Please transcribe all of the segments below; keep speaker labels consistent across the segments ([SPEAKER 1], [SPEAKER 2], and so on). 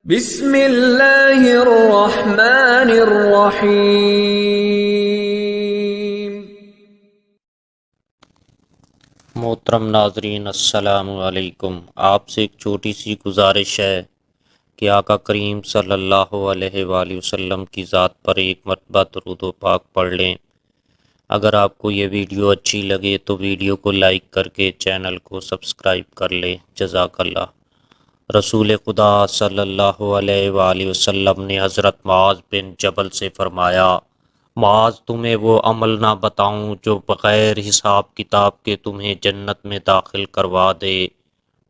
[SPEAKER 1] بسم اللہ الرحمن الرحیم۔
[SPEAKER 2] محترم ناظرین، السلام علیکم۔ آپ سے ایک چھوٹی سی گزارش ہے کہ آقا کریم صلی اللہ علیہ وآلہ وسلم کی ذات پر ایک مرتبہ درود و پاک پڑھ لیں۔ اگر آپ کو یہ ویڈیو اچھی لگے تو ویڈیو کو لائک کر کے چینل کو سبسکرائب کر لیں۔ جزاک اللہ۔ رسول خدا صلی اللہ علیہ وآلہ وسلم نے حضرت معاذ بن جبل سے فرمایا، معاذ تمہیں وہ عمل نہ بتاؤں جو بغیر حساب کتاب کے تمہیں جنت میں داخل کروا دے؟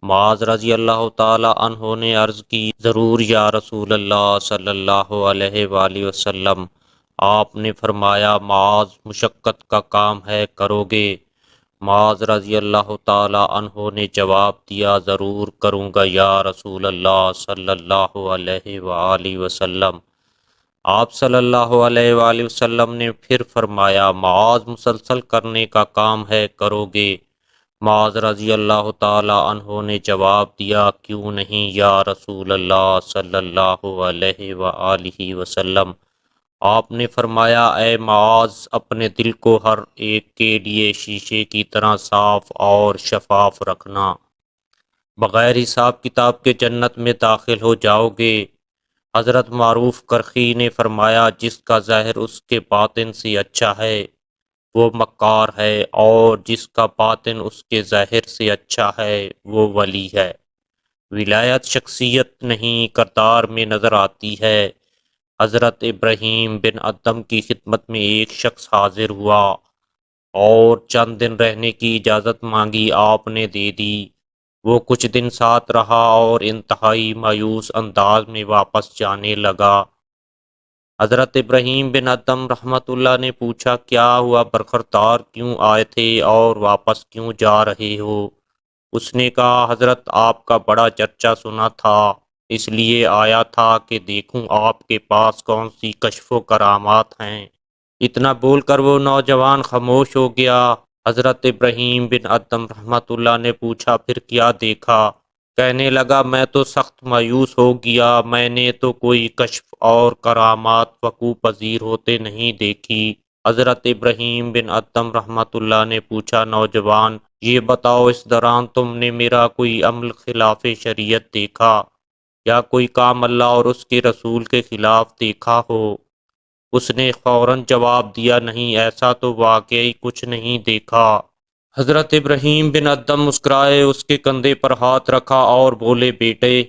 [SPEAKER 2] معاذ رضی اللہ تعالی عنہ نے عرض کی، ضرور یا رسول اللہ صلی اللہ علیہ وآلہ وسلم۔ آپ نے فرمایا، معاذ مشقت کا کام ہے، کرو گے؟ معاذ رضی اللہ تعالی عنہ نے جواب دیا، ضرور کروں گا یا رسول اللہ صلی اللہ علیہ وآلہ وسلم۔ آپ صلی اللہ علیہ وآلہ وسلم نے پھر فرمایا، معاذ مسلسل کرنے کا کام ہے، کرو گے؟ معاذ رضی اللہ تعالی عنہ نے جواب دیا، کیوں نہیں یا رسول اللہ صلی اللہ علیہ وآلہ وسلم۔ آپ نے فرمایا، اے معاذ، اپنے دل کو ہر ایک کے لیے شیشے کی طرح صاف اور شفاف رکھنا، بغیر حساب کتاب کے جنت میں داخل ہو جاؤ گے۔ حضرت معروف کرخی نے فرمایا، جس کا ظاہر اس کے باطن سے اچھا ہے وہ مکار ہے، اور جس کا باطن اس کے ظاہر سے اچھا ہے وہ ولی ہے۔ ولایت شخصیت نہیں، کردار میں نظر آتی ہے۔ حضرت ابراہیم بن ادم کی خدمت میں ایک شخص حاضر ہوا اور چند دن رہنے کی اجازت مانگی، آپ نے دے دی۔ وہ کچھ دن ساتھ رہا اور انتہائی مایوس انداز میں واپس جانے لگا۔ حضرت ابراہیم بن ادم رحمۃ اللہ نے پوچھا، کیا ہوا، برخوردار کیوں آئے تھے اور واپس کیوں جا رہے ہو؟ اس نے کہا، حضرت آپ کا بڑا چرچا سنا تھا، اس لیے آیا تھا کہ دیکھوں آپ کے پاس کون سی کشف و کرامات ہیں۔ اتنا بول کر وہ نوجوان خاموش ہو گیا۔ حضرت ابراہیم بن ادم رحمۃ اللہ نے پوچھا، پھر کیا دیکھا؟ کہنے لگا، میں تو سخت مایوس ہو گیا، میں نے تو کوئی کشف اور کرامات وقوع پذیر ہوتے نہیں دیکھی۔ حضرت ابراہیم بن ادم رحمۃ اللہ نے پوچھا، نوجوان، یہ بتاؤ، اس دوران تم نے میرا کوئی عمل خلاف شریعت دیکھا یا کوئی کام اللہ اور اس کے رسول کے خلاف دیکھا ہو؟ اس نے فوراً جواب دیا، نہیں، ایسا تو واقعی کچھ نہیں دیکھا۔ حضرت ابراہیم بن ادم مسکرائے، اس کے کندھے پر ہاتھ رکھا اور بولے، بیٹے،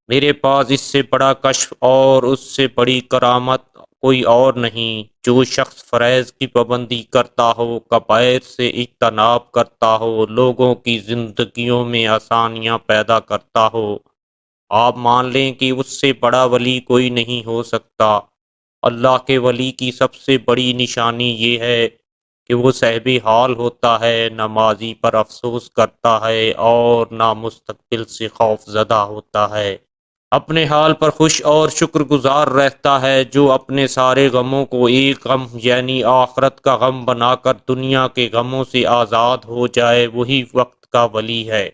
[SPEAKER 2] میرے پاس اس سے بڑا کشف اور اس سے بڑی کرامت کوئی اور نہیں۔ جو شخص فرائض کی پابندی کرتا ہو، کبائر سے اجتناب کرتا ہو، لوگوں کی زندگیوں میں آسانیاں پیدا کرتا ہو، آپ مان لیں کہ اس سے بڑا ولی کوئی نہیں ہو سکتا۔ اللہ کے ولی کی سب سے بڑی نشانی یہ ہے کہ وہ صاحب حال ہوتا ہے، نہ ماضی پر افسوس کرتا ہے اور نہ مستقبل سے خوف زدہ ہوتا ہے، اپنے حال پر خوش اور شکر گزار رہتا ہے۔ جو اپنے سارے غموں کو ایک غم یعنی آخرت کا غم بنا کر دنیا کے غموں سے آزاد ہو جائے، وہی وقت کا ولی ہے۔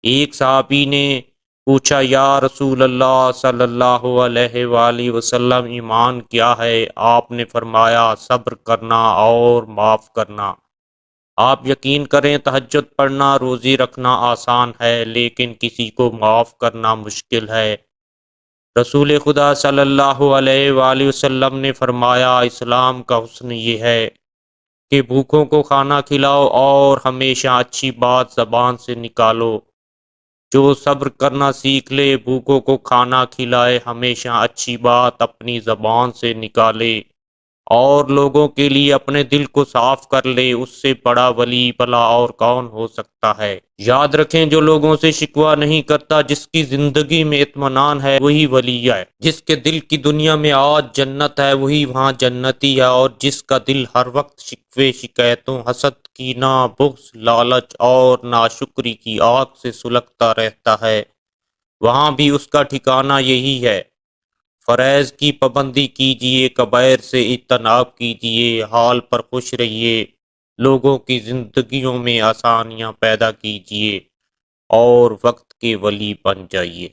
[SPEAKER 2] ایک صحابی نے پوچھا، یا رسول اللہ صلی اللہ علیہ وآلہ وسلم، ایمان کیا ہے؟ آپ نے فرمایا، صبر کرنا اور معاف کرنا۔ آپ یقین کریں، تہجد پڑھنا، روزی رکھنا آسان ہے، لیکن کسی کو معاف کرنا مشکل ہے۔ رسول خدا صلی اللہ علیہ وآلہ وسلم نے فرمایا، اسلام کا حسن یہ ہے کہ بھوکوں کو کھانا کھلاؤ اور ہمیشہ اچھی بات زبان سے نکالو۔ جو صبر کرنا سیکھ لے، بھوکوں کو کھانا کھلائے، ہمیشہ اچھی بات اپنی زبان سے نکالے اور لوگوں کے لیے اپنے دل کو صاف کر لے، اس سے بڑا ولی بھلا اور کون ہو سکتا ہے؟ یاد رکھیں، جو لوگوں سے شکوہ نہیں کرتا، جس کی زندگی میں اطمینان ہے، وہی ولی ہے۔ جس کے دل کی دنیا میں آج جنت ہے، وہی وہاں جنتی ہے، اور جس کا دل ہر وقت شکوے، شکایتوں، حسد، کینہ، بغض، لالچ اور ناشکری کی آگ سے سلگتا رہتا ہے، وہاں بھی اس کا ٹھکانہ یہی ہے۔ فرائض کی پابندی کیجیے، کبائر سے اجتناب کیجیے، حال پر خوش رہیے، لوگوں کی زندگیوں میں آسانیاں پیدا کیجیے اور وقت کے ولی بن جائیے۔